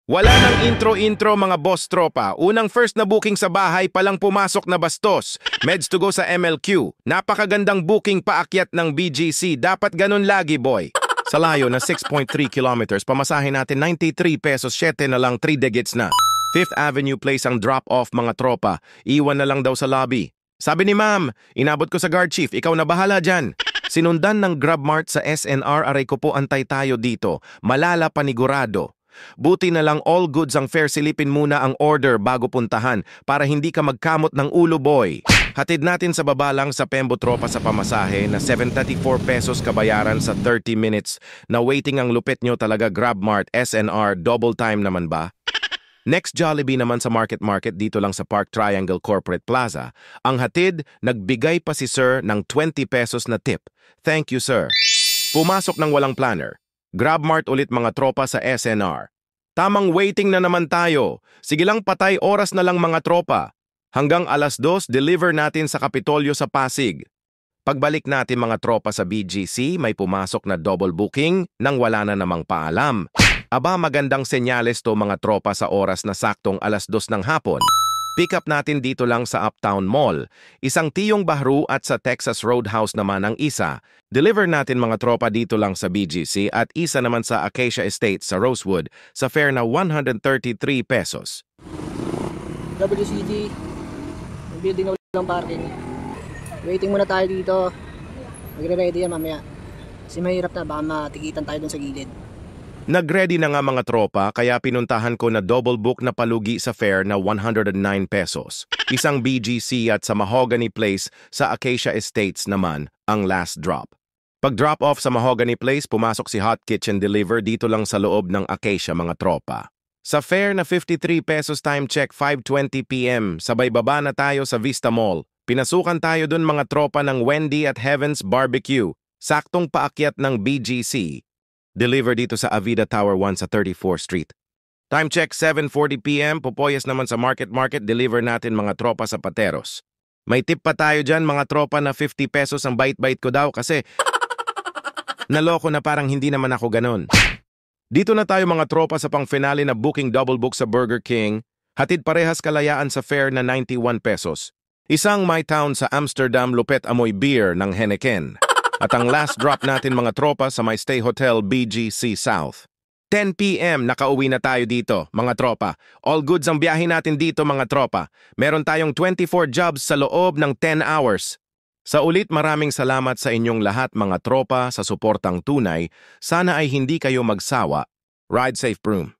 Wala nang intro-intro mga boss tropa. Unang first na booking sa bahay palang pumasok na bastos. Meds to go sa MLQ. Napakagandang booking paakyat ng BGC. Dapat ganun lagi, boy. Sa layo na 6.3 kilometers, pamasahin natin 93 pesos, 7 na lang, 3 digits na. Fifth Avenue Place ang drop-off mga tropa. Iwan na lang daw sa lobby. Sabi ni ma'am, inabot ko sa guard chief, ikaw na bahala dyan. Sinundan ng GrabMart sa SNR, aray ko po antay tayo dito. Malala panigurado. Buti na lang all goods ang fare, silipin muna ang order bago puntahan para hindi ka magkamot ng ulo, boy. Hatid natin sa baba lang sa Pembo tropa sa pamasahe na 734 pesos kabayaran sa 30 minutes na waiting ang lupit nyo talaga. GrabMart, SNR, double time naman ba? Next Jollibee naman sa Market dito lang sa Park Triangle Corporate Plaza. Ang hatid, nagbigay pa si sir ng 20 pesos na tip. Thank you, sir. Pumasok ng walang planner. GrabMart ulit mga tropa sa SNR. Tamang waiting na naman tayo. Sige lang, patay oras na lang mga tropa. Hanggang 2:00, deliver natin sa Kapitolyo sa Pasig. Pagbalik natin mga tropa sa BGC, may pumasok na double booking nang wala na namang paalam. Aba, magandang senyales to mga tropa sa oras na saktong 2:00 ng hapon. Pick up natin dito lang sa Uptown Mall. Isang Tiyong Bahru at sa Texas Roadhouse naman ang isa. Deliver natin mga tropa dito lang sa BGC at isa naman sa Acacia Estates sa Rosewood sa fare na 133 pesos. WCT, building na walang parking. Waiting muna tayo dito. Magre-ready yan mamaya. Kasi mahirap na, baka matikitan tayo dun sa gilid. Nag-ready na nga mga tropa kaya pinuntahan ko na double book na palugi sa fare na 109 pesos. Isang BGC at sa Mahogany Place sa Acacia Estates naman ang last drop. Pag drop off sa Mahogany Place, pumasok si Hot Kitchen Deliver dito lang sa loob ng Acacia mga tropa. Sa fare na 53 pesos time check 5:20 PM, sabay baba na tayo sa Vista Mall. Pinasukan tayo dun mga tropa ng Wendy at Heaven's Barbecue, saktong paakyat ng BGC. Deliver dito sa Avida Tower 1 sa 34th Street. Time check 7:40 PM, pupoyas naman sa Market, deliver natin mga tropa sa Pateros. May tip pa tayo dyan mga tropa na 50 pesos ang bite-bite ko daw kasi naloko na parang hindi naman ako ganon. Dito na tayo mga tropa sa pang-finale na booking double book sa Burger King. Hatid parehas kalayaan sa fare na 91 pesos. Isang My Town sa Amsterdam, lupet amoy beer ng Heineken. At ang last drop natin mga tropa sa My Stay Hotel BGC South. 10 PM nakauwi na tayo dito mga tropa. All goods ang biyahe natin dito mga tropa. Meron tayong 24 jobs sa loob ng 10 hours. Sa ulit, maraming salamat sa inyong lahat mga tropa sa suportang tunay. Sana ay hindi kayo magsawa. Ride safe, Broom.